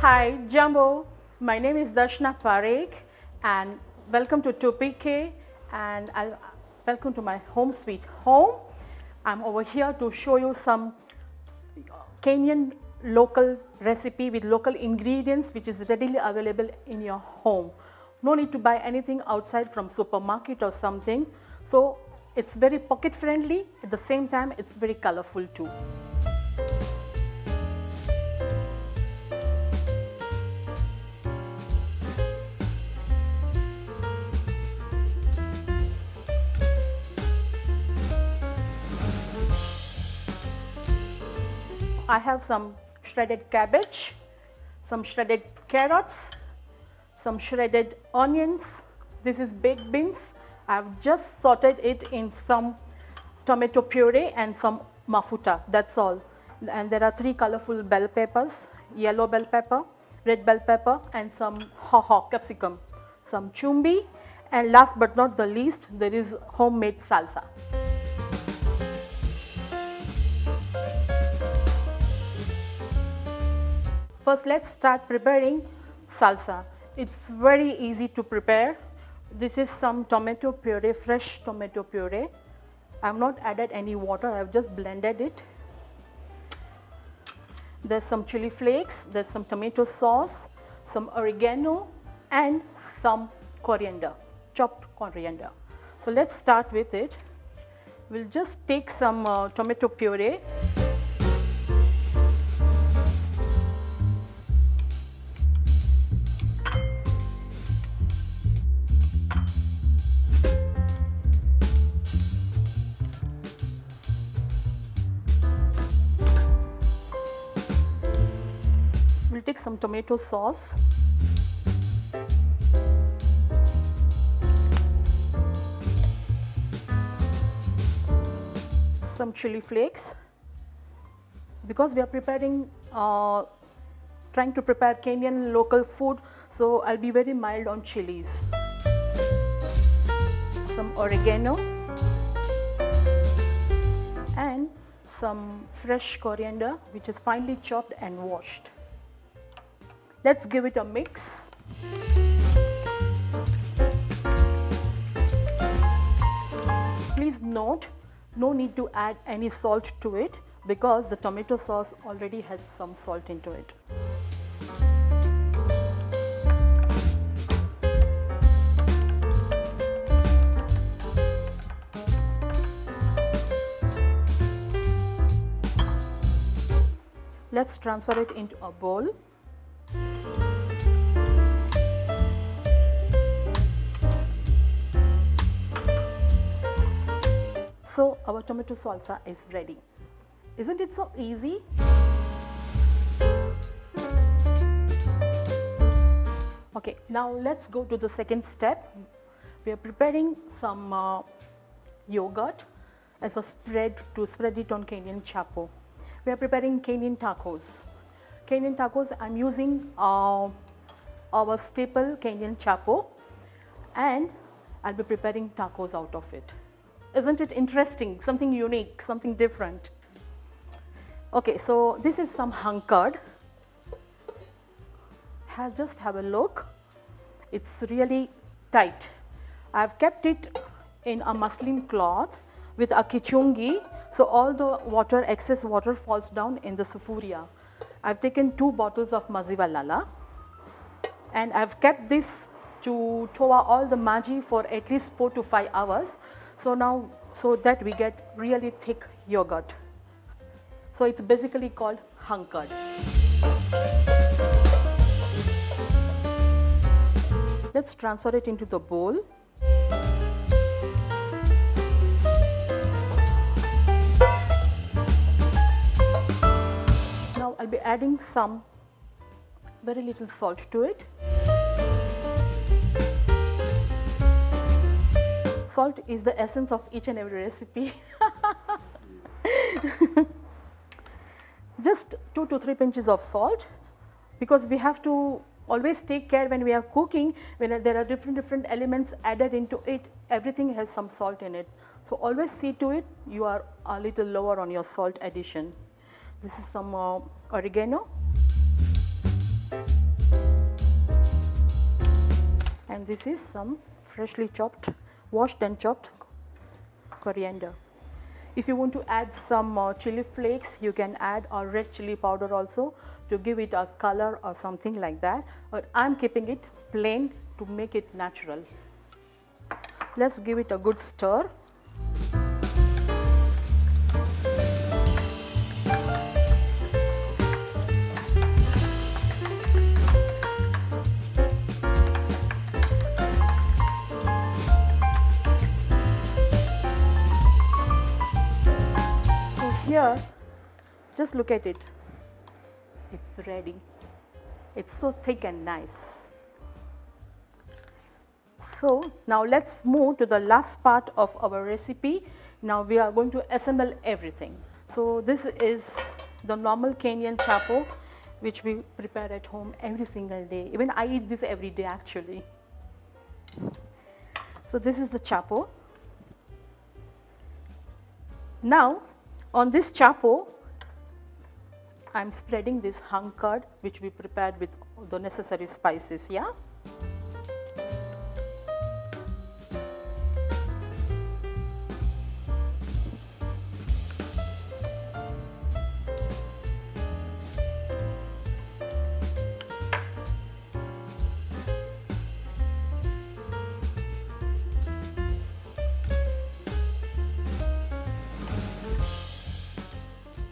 Hi, Jumbo. My name is Darshana Parekh and welcome to TUPIKE and welcome to my home sweet home. I'm over here to show you some Kenyan local recipe with local ingredients which is readily available in your home. No need to buy anything outside from supermarket or something. So it's very pocket friendly, at the same time it's very colorful too. I have some shredded cabbage, some shredded carrots, some shredded onions. This is baked beans. I've just sauteed it in some tomato puree and some mafuta, that's all. And there are 3 colorful bell peppers, yellow bell pepper, red bell pepper and some capsicum, some chumbi, and last but not the least, there is homemade salsa. First, let's start preparing salsa. It's very easy to prepare. This is some tomato puree, fresh tomato puree. I have not added any water, I have just blended it. There's some chili flakes, there's some tomato sauce, some oregano and some coriander, chopped coriander. So let's start with it. We'll just take some tomato puree. We'll take some tomato sauce. Some chili flakes. Because we are preparing, trying to prepare Kenyan local food, so I'll be very mild on chilies. Some oregano and some fresh coriander which is finely chopped and washed. Let's give it a mix. Please note, no need to add any salt to it because the tomato sauce already has some salt into it. Let's transfer it into a bowl. So our tomato salsa is ready. Isn't it so easy? Okay, now let's go to the second step. We are preparing some yogurt as a spread to spread it on Kenyan chapo. We are preparing Kenyan tacos. Kenyan tacos, I'm using our staple Kenyan chapo and I'll be preparing tacos out of it. Isn't it interesting? Something unique, something different. Okay, so this is some hung curd. Just have a look. It's really tight. I've kept it in a muslin cloth with a kichungi, so all the water, excess water falls down in the sufuria. I've taken 2 bottles of maziwa lala and I've kept this to toa all the maji for at least 4 to 5 hours. So now, so that we get really thick yogurt. So it's basically called hung curd. Let's transfer it into the bowl. Now I'll be adding some very little salt to it. Salt is the essence of each and every recipe. Just 2 to 3 pinches of salt because we have to always take care when we are cooking, when there are different elements added into it, everything has some salt in it. So always see to it you are a little lower on your salt addition. This is some oregano. And this is some freshly chopped, washed and chopped coriander. If you want to add some chili flakes, you can add a red chili powder also to give it a color or something like that. But I'm keeping it plain to make it natural. Let's give it a good stir. So here, just look at it. It's ready. It's so thick and nice. So now let's move to the last part of our recipe. Now we are going to assemble everything. So this is the normal Kenyan chapo which we prepare at home every single day. Even I eat this every day actually. So this is the chapo. Now on this chapo, I'm spreading this hung curd which we prepared with the necessary spices, yeah?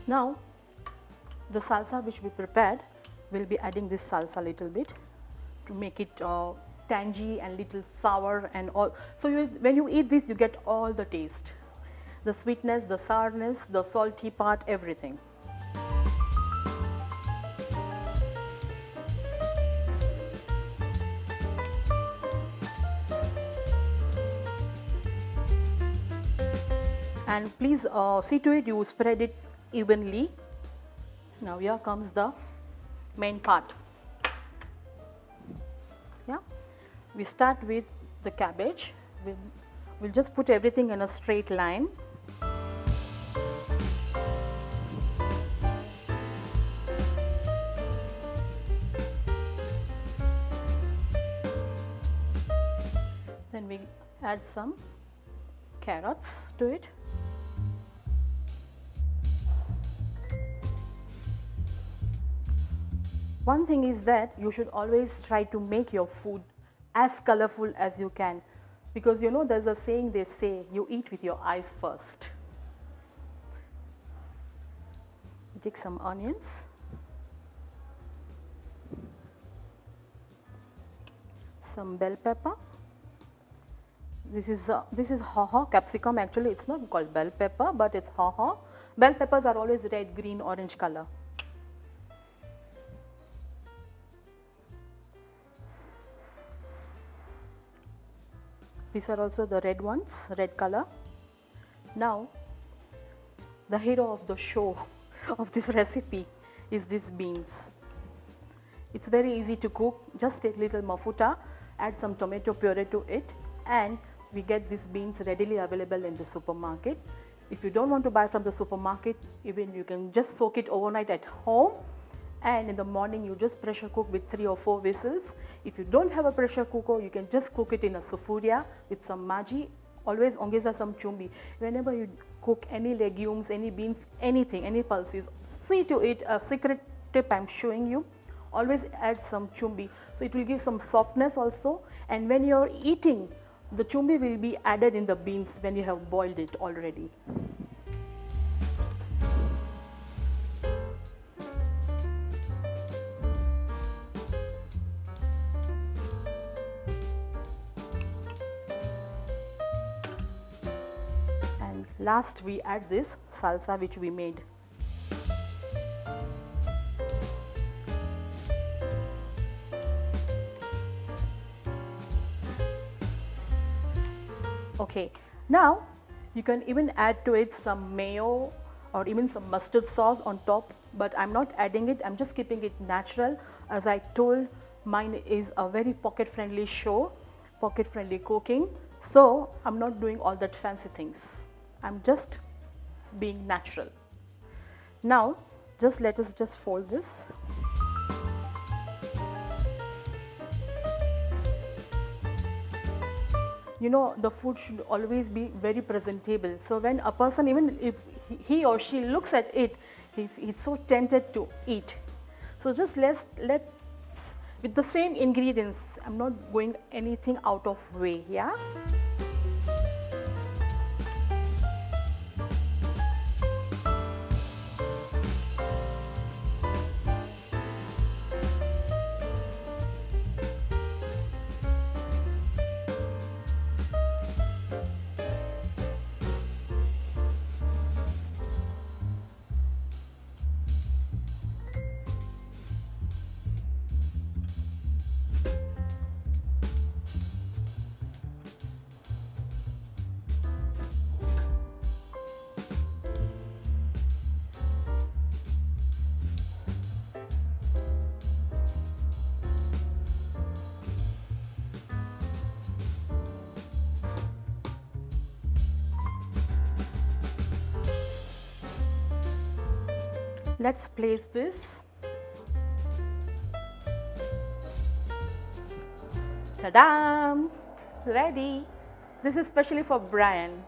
Now the salsa which we prepared, we'll be adding this salsa a little bit to make it tangy and little sour and all. So when you eat this, you get all the taste, the sweetness, the sourness, the salty part, everything. And please see to it you spread it evenly. Now here comes the main part. Yeah, we start with the cabbage. We'll just put everything in a straight line. Then we add some carrots to it. One thing is that you should always try to make your food as colorful as you can, because you know there's a saying they say, you eat with your eyes first. Take some onions, some bell pepper. This is haw-haw capsicum. Actually, it's not called bell pepper, but it's haw-haw. Bell peppers are always red, green, orange color. These are also the red ones, red color. Now, the hero of the show of this recipe is these beans. It's very easy to cook. Just take little mafuta, add some tomato puree to it, and we get these beans readily available in the supermarket. If you don't want to buy from the supermarket, even you can just soak it overnight at home, and in the morning you just pressure cook with 3 or 4 whistles. If you don't have a pressure cooker, you can just cook it in a sufuria with some maji. Always ongeza some chumbi. Whenever you cook any legumes, any beans, anything, any pulses, see to it, a secret tip I'm showing you, always add some chumbi. So it will give some softness also, and when you're eating, the chumbi will be added in the beans when you have boiled it already. And last we add this salsa which we made. Okay, now you can even add to it some mayo or even some mustard sauce on top, but I'm not adding it, I'm just keeping it natural. As I told, mine is a very pocket friendly show, pocket friendly cooking, so I'm not doing all that fancy things. I'm just being natural. Now let us just fold this. you know, the food should always be very presentable. So when a person, even if he or she looks at it, he's so tempted to eat. So just let's with the same ingredients. I'm not going anything out of way. Yeah. Let's place this. Ta-da! Ready. This is especially for Brian.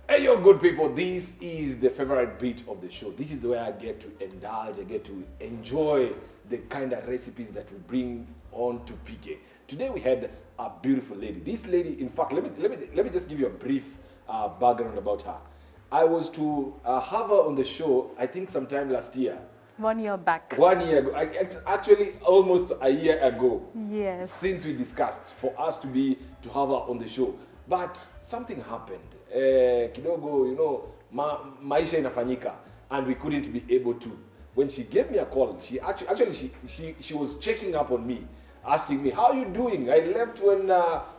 Hello, good people. This is the favorite bit of the show. This is where I get to indulge, I get to enjoy the kind of recipes that we bring on to TUPIKE. Today we had a beautiful lady. This lady, in fact, let me just give you a brief background about her. I was to have her on the show, I think sometime last year. 1 year back. 1 year ago. It's actually almost a year ago. Yes. Since we discussed for us to have her on the show. But something happened. Kidogo, you know, maisha inafanyika, and we couldn't be able to. When she gave me a call, she was checking up on me, asking me, how are you doing? I left when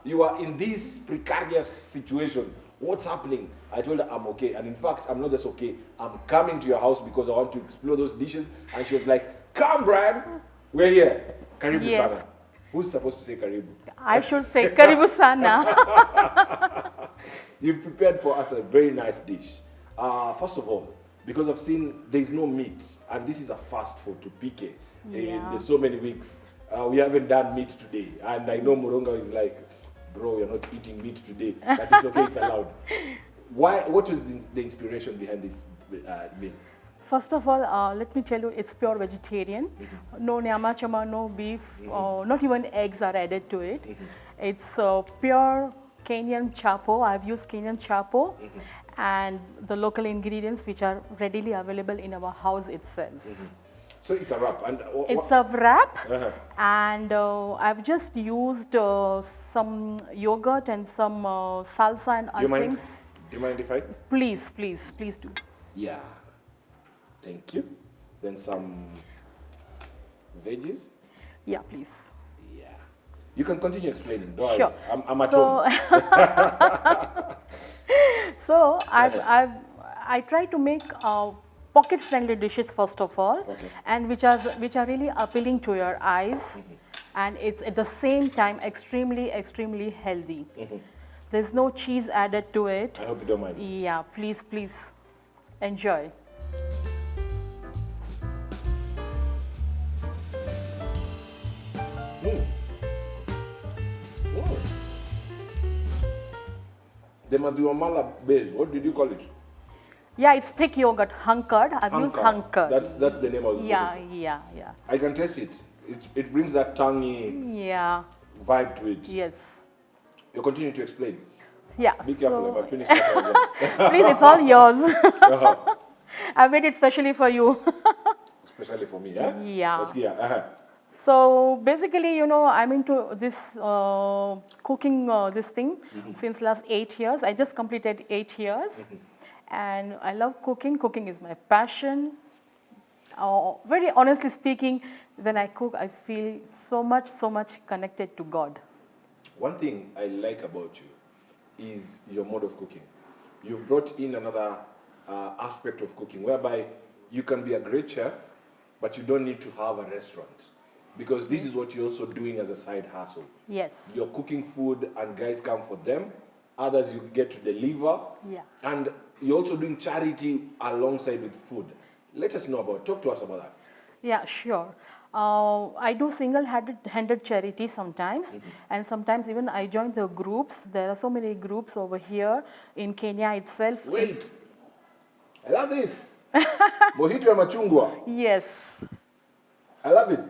you were in this precarious situation. What's happening? I told her I'm okay. And in fact, I'm not just okay. I'm coming to your house because I want to explore those dishes. And she was like, come, Brian. We're here. Karibu Yes. sana. Who's supposed to say karibu? I should say karibu sana. You've prepared for us a very nice dish. First of all, because I've seen there's no meat, and this is a fast for TUPIKE. Yeah. There's so many weeks. We haven't done meat today. And I know Moronga is like, bro, you're not eating meat today. But it's okay, it's allowed. What was the inspiration behind this meal? First of all, let me tell you, it's pure vegetarian. No nyama chama, no beef, not even eggs are added to it. It's pure Kenyan chapo. I've used Kenyan chapo and the local ingredients which are readily available in our house itself. So it's a wrap. And It's a wrap, and I've just used some yogurt and some salsa and other things. Do you mind if I? Please do. Yeah. Thank you. Then some veggies. Yeah, please. Yeah. You can continue explaining. Don't Sure. worry. I'm at home. So I try to make pocket-friendly dishes first of all, and which are really appealing to your eyes, and it's at the same time extremely healthy. There's no cheese added to it. I hope you don't mind. Yeah, please, please enjoy. The Maduamala base, what did you call it? Yeah, it's thick yogurt, hunkered. I've used hunkered. That's the name I was Yeah, looking for. yeah. I can taste it. It brings that tangy Yeah, vibe to it. yes. You continue to explain. Yeah. Be careful, I so, might finish that. please, it's all yours. I made it specially for you. Especially for me, yeah? Yeah. Let's hear. So basically, I'm into this cooking, this thing since last 8 years. I just completed 8 years, and I love cooking. Cooking is my passion. Very honestly speaking, when I cook, I feel so much connected to God. One thing I like about you is your mode of cooking. You've brought in another aspect of cooking whereby you can be a great chef, but you don't need to have a restaurant. Because this is what you're also doing as a side hustle. Yes. You're cooking food and guys come for them. Others you get to deliver. Yeah. And you're also doing charity alongside with food. Talk to us about that. Yeah, sure. I do single-handed charity sometimes, and sometimes even I join the groups. There are so many groups over here in Kenya itself. Wait, I love this. Mojito ya machungwa. Yes. I love it.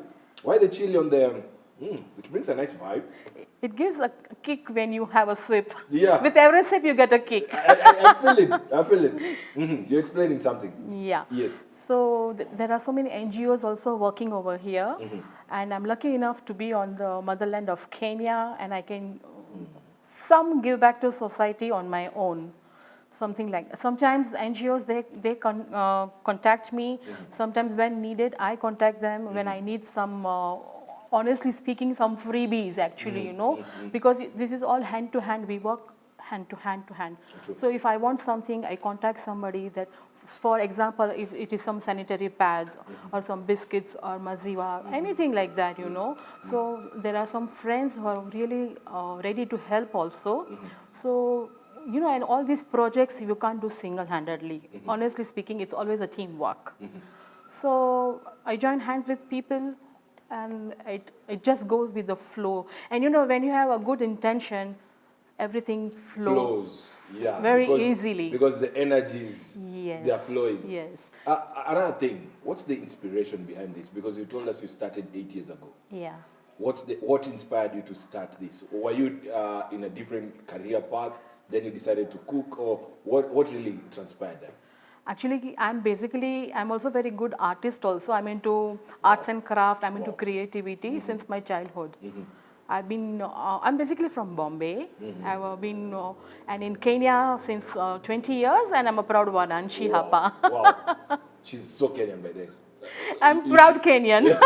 Why the chili on the... it brings a nice vibe. It gives a kick when you have a sip. Yeah. With every sip, you get a kick. I feel it. You're explaining something. Yeah. Yes. So there are so many NGOs also working over here, and I'm lucky enough to be on the motherland of Kenya, and I can some give back to society on my own. Something like that. Sometimes NGOs they contact me. Sometimes when needed, I contact them when I need some. Honestly speaking, some freebies actually, because this is all hand to hand. We work hand to hand. True. So if I want something, I contact somebody that, for example, if it is some sanitary pads or some biscuits or maziwa, anything like that, So there are some friends who are really ready to help also. So, and all these projects you can't do single-handedly. Honestly speaking, it's always a teamwork. So I join hands with people, and it just goes with the flow. And when you have a good intention, everything flows Yeah, very easily. Because the energies, Yes. they are flowing. Yes. Another thing, what's the inspiration behind this? Because you told us you started 8 years ago. Yeah. What inspired you to start this? Or were you in a different career path, then you decided to cook, or what really transpired there? Actually, I'm also very good artist also. I'm into arts and craft. I'm into creativity since my childhood. I'm basically from Bombay. I've been and in Kenya since 20 years, and I'm a proud one, Anshi Hapa. Wow. She's so Kenyan by then. I'm proud Kenyan.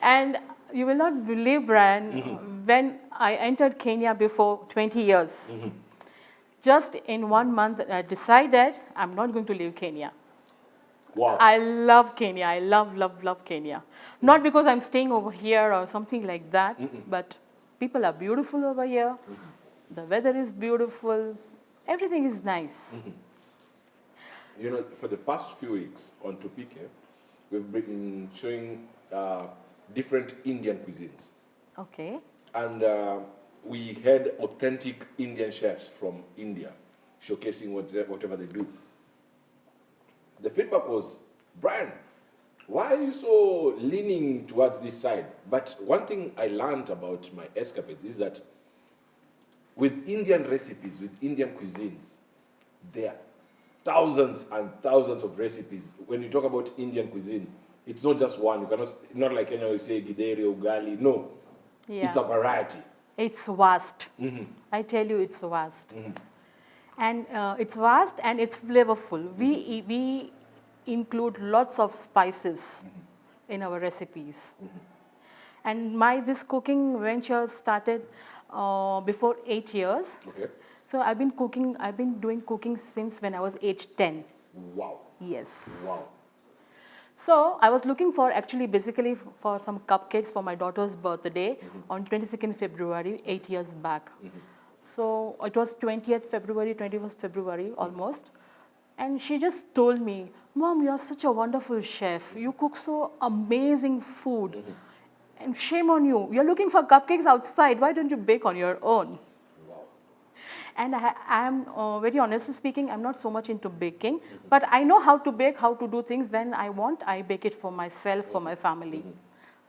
And you will not believe, Brian, when I entered Kenya before 20 years, just in 1 month, I decided I'm not going to leave Kenya. Wow. I love Kenya. I love Kenya. Not because I'm staying over here or something like that, but people are beautiful over here. The weather is beautiful. Everything is nice. For the past few weeks on TUPIKE, we've been showing different Indian cuisines. Okay. And we had authentic Indian chefs from India showcasing whatever they do. The feedback was, Brian, why are you so leaning towards this side? But one thing I learned about my escapades is that with Indian recipes, with Indian cuisines, there are thousands and thousands of recipes. When you talk about Indian cuisine, it's not just one. You cannot, not like you say githeri, ugali. No, Yeah. it's a variety. It's vast. I tell you, it's vast. And it's vast and it's flavorful. We include lots of spices in our recipes. And this cooking venture started before 8 years. Okay. So I've been doing cooking since when I was age 10. Wow. Yes. Wow. So I was looking for actually basically for some cupcakes for my daughter's birthday on 22nd February, 8 years back. So it was 20th February, 21st February almost. And she just told me, Mom, you're such a wonderful chef. You cook so amazing food. And shame on you. You're looking for cupcakes outside. Why don't you bake on your own? Wow. And I'm very honestly speaking, I'm not so much into baking, but I know how to bake, how to do things. When I want, I bake it for myself, for my family.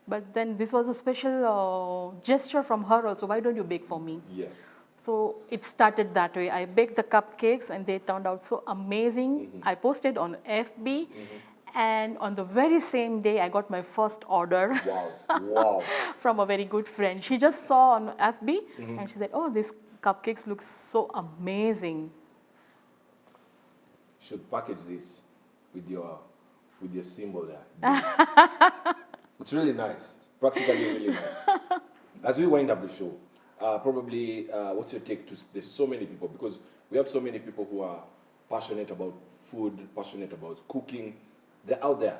But then this was a special gesture from her also. Why don't you bake for me? Yeah. So it started that way. I baked the cupcakes and they turned out so amazing. I posted on FB and on the very same day I got my first order. Wow. Wow. From a very good friend. She just saw on FB and she said, oh, these cupcakes look so amazing. Should package this with your symbol there. It's really nice. Practically really nice. As we wind up the show, probably what's your take to there's so many people, because we have so many people who are passionate about food, passionate about cooking. They're out there.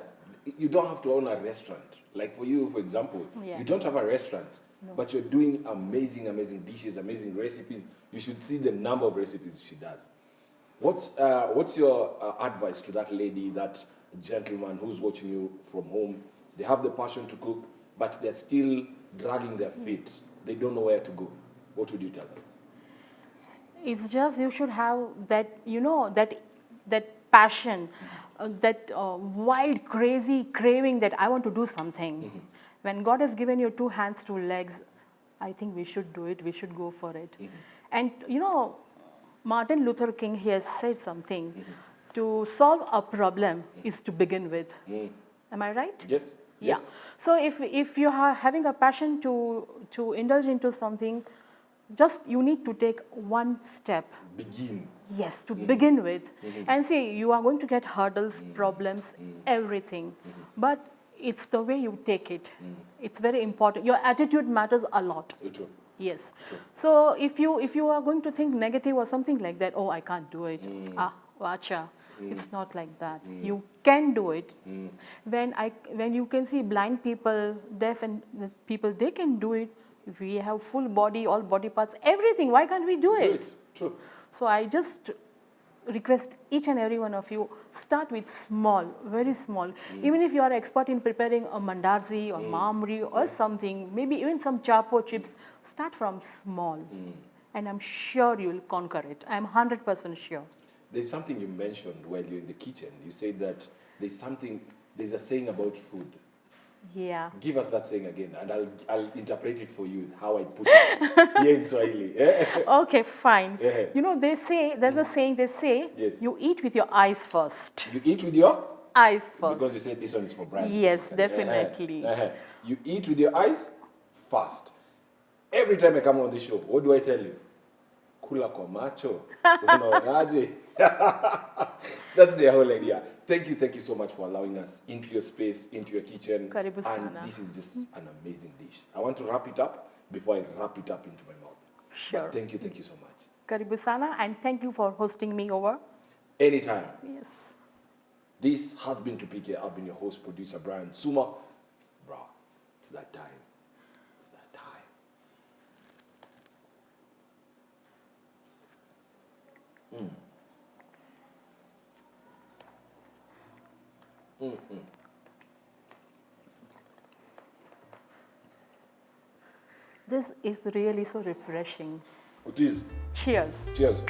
You don't have to own a restaurant. Like for you, for example, you don't have a restaurant, but you're doing amazing, amazing dishes, amazing recipes. You should see the number of recipes she does. What's your advice to that lady, that gentleman who's watching you from home? They have the passion to cook, but they're still dragging their feet. They don't know where to go. What would you tell them? It's just you should have that, that passion, that wild, crazy craving that I want to do something. When God has given you 2 hands, 2 legs, I think we should do it. We should go for it. And Martin Luther King, he has said something. To solve a problem is to begin with. Am I right? Yes. Yeah. Yes. So if you are having a passion to indulge into something, just you need to take one step. Begin. Yes, to begin with. And see, you are going to get hurdles, problems, everything. But it's the way you take it. It's very important. Your attitude matters a lot. True. Yes. True. So if you are going to think negative or something like that, oh, I can't do it. Vacha. It's not like that. You can do it. When you can see blind people, deaf and people, they can do it. We have full body, all body parts, everything. Why can't we do it? True. So I just request each and every one of you, start with small, very small. Even if you are expert in preparing a mandarzi or mamri or something, maybe even some chapo chips, start from small. And I'm sure you'll conquer it. I'm 100% sure. There's something you mentioned while you're in the kitchen. You said that there's a saying about food. Yeah. Give us that saying again, and I'll interpret it for you, how I put it here in Swahili. Okay, fine. They say, there's a saying, they say, Yes. you eat with your eyes first. You eat with your Eyes first. Because you said this one is for brands. Yes, basically. definitely. You eat with your eyes first. Every time I come on the show, what do I tell you? Kula kwa macho. Unaonaje? That's the whole idea. Thank you so much for allowing us into your space, into your kitchen. Karibu sana. And this is just an amazing dish. I want to wrap it up before I wrap it up into my mouth. Sure. But thank you so much. Karibu sana, and thank you for hosting me over. Anytime. Yes. This has been TUPIKE. I've been your host, producer Brian Suma. Bro, it's that time. It's that time. This is really so refreshing. It is. Cheers. Cheers.